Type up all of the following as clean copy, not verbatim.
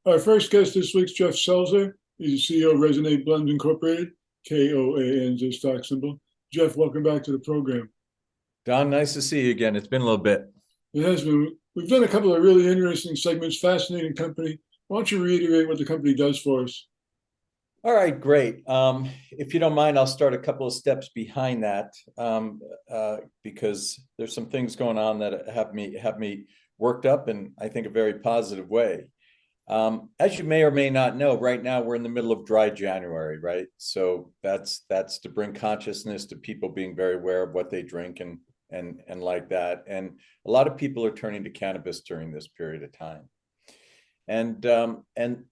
Our first guest this week's Geoff Selzer. He's the CEO of Resonate Blends Incorporated, KOAN is his stock symbol. Geoff, welcome back to the program. Don, nice to see you again. It's been a little bit. It has been. We've done a couple of really interesting segments, fascinating company. Why don't you reiterate what the company does for us? All right, great. If you don't mind, I'll start a couple of steps behind that because there's some things going on that have me worked up in, I think, a very positive way. As you may or may not know, right now we're in the middle of dry January, right? So that's to bring consciousness to people being very aware of what they drink and like that. And a lot of people are turning to cannabis during this period of time. And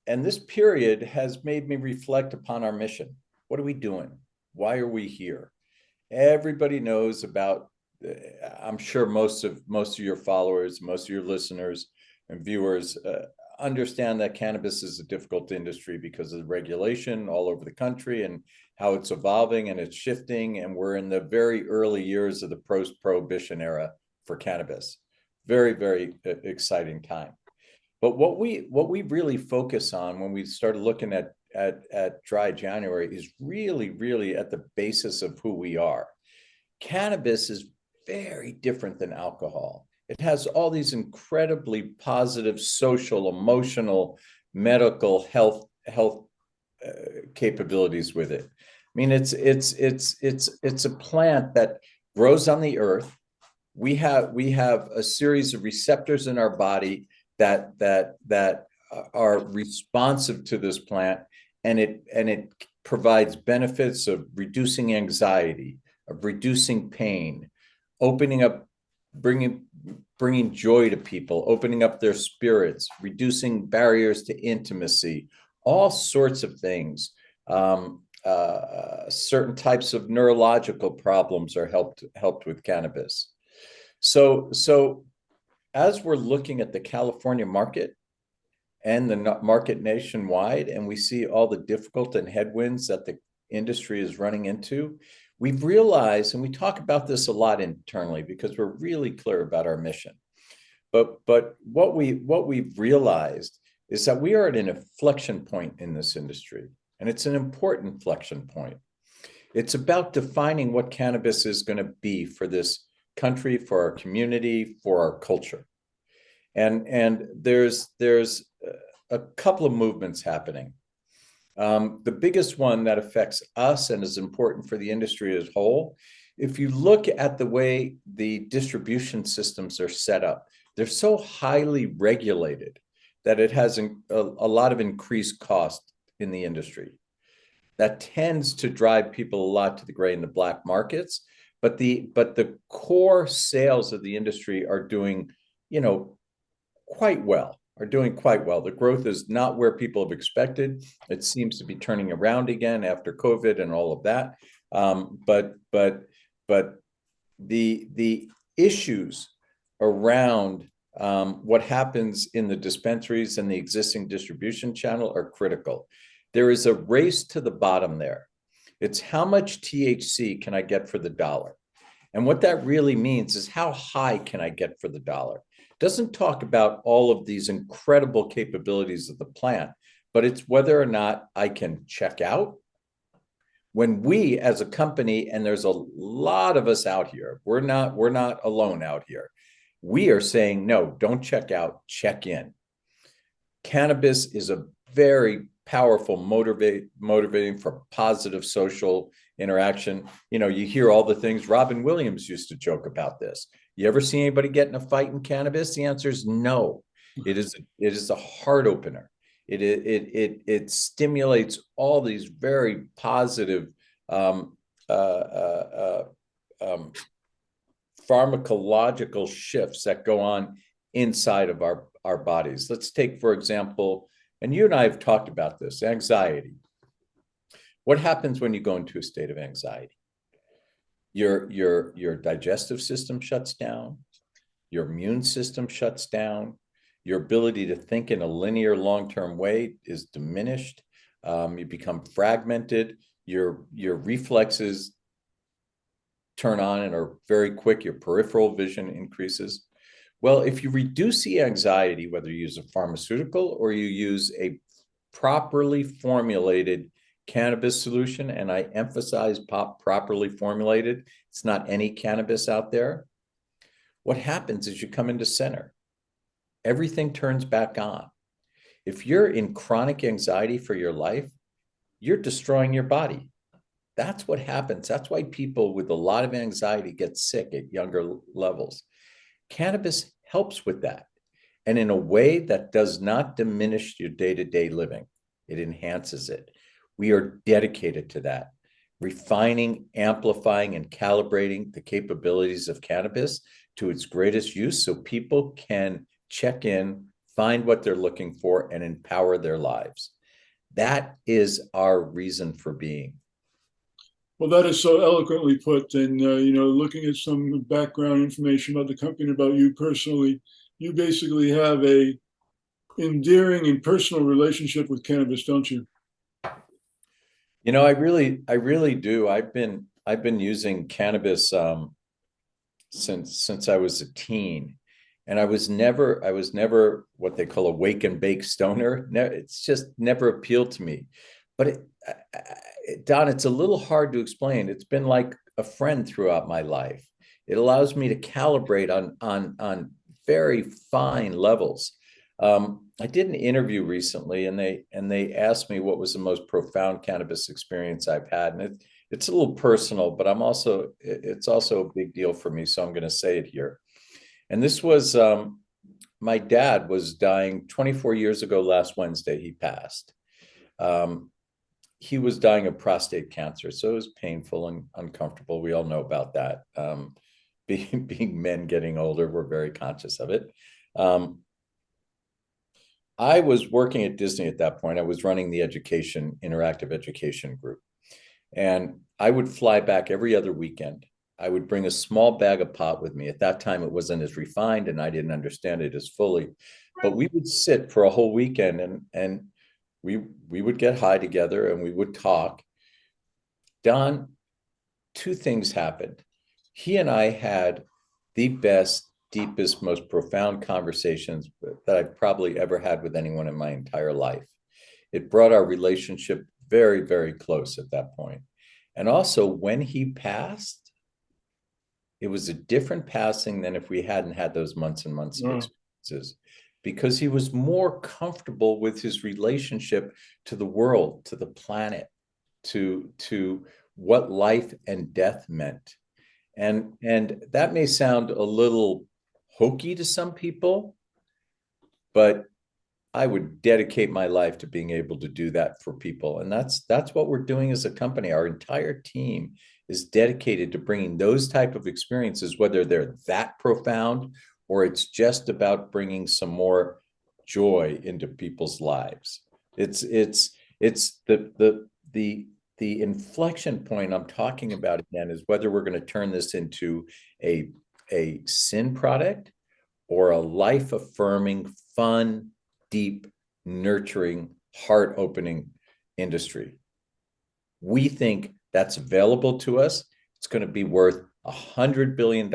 this period has made me reflect upon our mission. What are we doing? Why are we here? Everybody knows about, I'm sure most of your followers, most of your listeners and viewers understand that cannabis is a difficult industry because of the regulation all over the country and how it's evolving and it's shifting. And we're in the very early years of the post-prohibition era for cannabis. Very, very exciting time. But what we really focus on when we started looking at dry January is really at the basis of who we are. Cannabis is very different than alcohol. It has all these incredibly positive social, emotional, medical, health capabilities with it. I mean, it's a plant that grows on the earth. We have a series of receptors in our body that are responsive to this plant, and it provides benefits of reducing anxiety, of reducing pain, opening up, bringing joy to people, opening up their spirits, reducing barriers to intimacy, all sorts of things. Certain types of neurological problems are helped with cannabis. So as we're looking at the California market and the market nationwide, and we see all the difficult and headwinds that the industry is running into, we've realized, and we talk about this a lot internally because we're really clear about our mission. But what we've realized is that we are at an inflection point in this industry, and it's an important inflection point. It's about defining what cannabis is going to be for this country, for our community, for our culture. And there's a couple of movements happening. The biggest one that affects us and is important for the industry as a whole, if you look at the way the distribution systems are set up, they're so highly regulated that it has a lot of increased cost in the industry. That tends to drive people a lot to the gray and the black markets. But the core sales of the industry are doing, quite well. The growth is not where people have expected. It seems to be turning around again after COVID and all of that. But the issues around what happens in the dispensaries and the existing distribution channel are critical. There is a race to the bottom there. It's how much THC can I get for the dollar? And what that really means is how high can I get for the dollar? It doesn't talk about all of these incredible capabilities of the plant, but it's whether or not I can check out. When we as a company, and there's a lot of us out here, we're not alone out here. We are saying, no, don't check out, check in. Cannabis is a very powerful motivating for positive social interaction. You hear all the things. Robin Williams used to joke about this. You ever see anybody get in a fight in cannabis? The answer is no. It is a heart opener. It stimulates all these very positive pharmacological shifts that go on inside of our bodies. Let's take, for example, and you and I have talked about this, anxiety. What happens when you go into a state of anxiety? Your digestive system shuts down, your immune system shuts down, your ability to think in a linear long-term way is diminished. You become fragmented, your reflexes turn on and are very quick, your peripheral vision increases. Well, if you reduce the anxiety, whether you use a pharmaceutical or you use a properly formulated cannabis solution, and I emphasize properly formulated, it's not any cannabis out there. What happens is you come into center. Everything turns back on. If you're in chronic anxiety for your life, you're destroying your body. That's what happens. That's why people with a lot of anxiety get sick at younger levels. Cannabis helps with that, and in a way that does not diminish your day-to-day living. It enhances it. We are dedicated to that, refining, amplifying, and calibrating the capabilities of cannabis to its greatest use so people can check in, find what they're looking for, and empower their lives. That is our reason for being. Well, that is so eloquently put. And, looking at some background information about the company, about you personally, you basically have a endearing and personal relationship with cannabis, don't you? I really do. I've been using cannabis since I was a teen, and I was never what they call a wake and bake stoner. It's just never appealed to me. But Don, it's a little hard to explain. It's been like a friend throughout my life. It allows me to calibrate on very fine levels. I did an interview recently, and they asked me what was the most profound cannabis experience I've had, and it's a little personal, but it's also a big deal for me, so I'm going to say it here. And this was my dad was dying 24 years ago. Last Wednesday, he passed. He was dying of prostate cancer, so it was painful and uncomfortable. We all know about that. Being men getting older, we're very conscious of it. I was working at Disney at that point. I was running the interactive education group. And I would fly back every other weekend. I would bring a small bag of pot with me. At that time, it wasn't as refined and I didn't understand it as fully. But we would sit for a whole weekend and we would get high together and we would talk. Don, two things happened. He and I had the best, deepest, most profound conversations that I've probably ever had with anyone in my entire life. It brought our relationship very, very close at that point. And also, when he passed, it was a different passing than if we hadn't had those months and months of experiences, because he was more comfortable with his relationship to the world, to the planet, to what life and death meant. And that may sound a little hokey to some people, but I would dedicate my life to being able to do that for people. And that's what we're doing as a company. Our entire team is dedicated to bringing those type of experiences, whether they're that profound or it's just about bringing some more joy into people's lives. It's the inflection point I'm talking about again is whether we're going to turn this into a sin product or a life affirming, fun, deep, nurturing, heart opening industry. We think that's available to us. It's going to be worth $100 billion.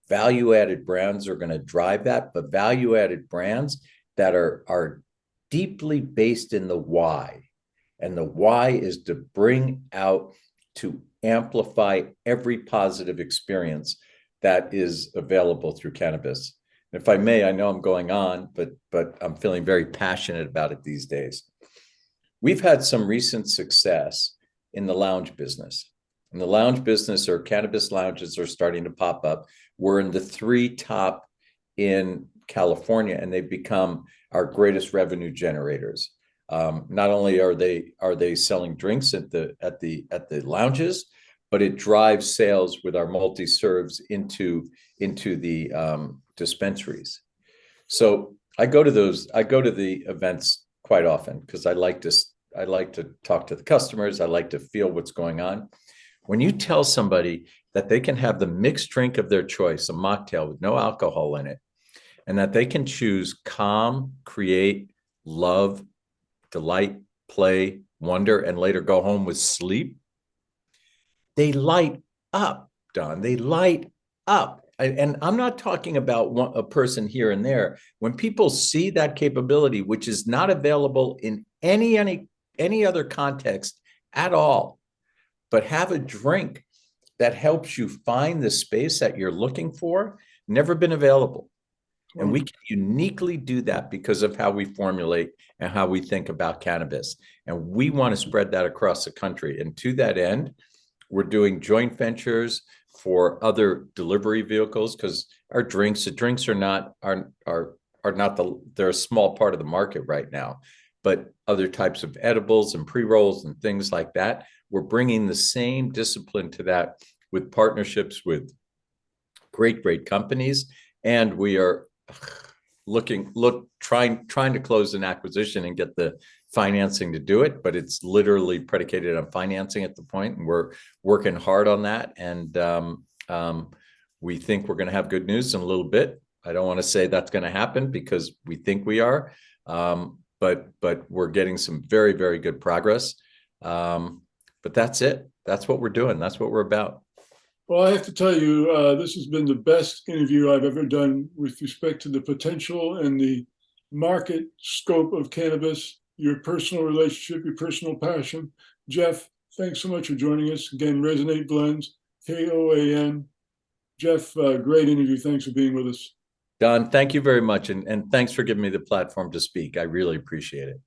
Value-added brands are going to drive that, but value-added brands that are deeply based in the why. And the why is to bring out, to amplify every positive experience that is available through cannabis. And if I may, I know I'm going on, but I'm feeling very passionate about it these days. We've had some recent success in the lounge business. In the lounge business, or cannabis lounges are starting to pop up. We're in the 3 top in California, and they've become our greatest revenue generators. Not only are they selling drinks at the lounges, but it drives sales with our multi-serves into the dispensaries. So I go to the events quite often because I like to talk to the customers. I like to feel what's going on. When you tell somebody that they can have the mixed drink of their choice, a mocktail with no alcohol in it, and that they can choose calm, create, love, delight, play, wonder, and later go home with sleep, they light up, Don. They light up. and I'm not talking about a person here and there. When people see that capability, which is not available in any other context at all, but have a drink that helps you find the space that you're looking for, never been available. And we can uniquely do that because of how we formulate and how we think about cannabis. And we want to spread that across the country. And to that end, we're doing joint ventures for other delivery vehicles, because the drinks are not they're a small part of the market right now, but other types of edibles and pre-rolls and things like that. We're bringing the same discipline to that with partnerships with great companies. And we are trying to close an acquisition and get the financing to do it, but it's literally predicated on financing at the point, and we're working hard on that. And we think we're going to have good news in a little bit. I don't want to say that's going to happen because we think we are, but we're getting some very good progress. But that's it. That's what we're doing. That's what we're about. Well, I have to tell you, this has been the best interview I've ever done with respect to the potential and the market scope of cannabis, your personal relationship, your personal passion. Geoff, thanks so much for joining us. Again, Resonate Blends, KOAN. Geoff, great interview. Thanks for being with us. Don, thank you very much. And thanks for giving me the platform to speak. I really appreciate it.